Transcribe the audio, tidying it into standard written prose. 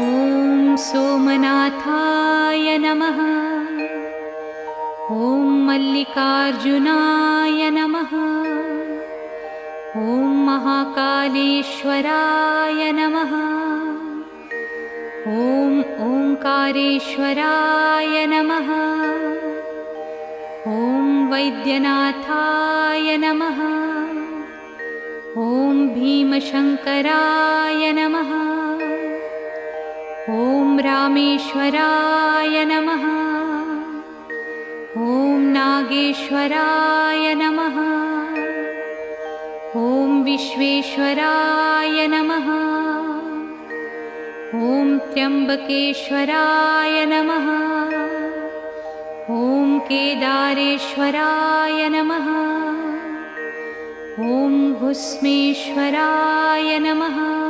ॐ सोमनाथाय नमः। ॐ मल्लिकार्जुनाय नमः। ॐ महाकालेश्वराय नमः। ॐ ओंकारेश्वराय नमः। ॐ वैद्यनाथाय नमः। ॐ भीमशङ्कराय नमः। ॐ रामेश्वराय नमः। ॐ नागेश्वराय नमः। ॐ विश्वेश्वराय नमः। ॐ त्र्यम्बकेश्वराय नमः। ॐ केदारेश्वराय नमः। ॐ भुस्मेश्वराय नमः।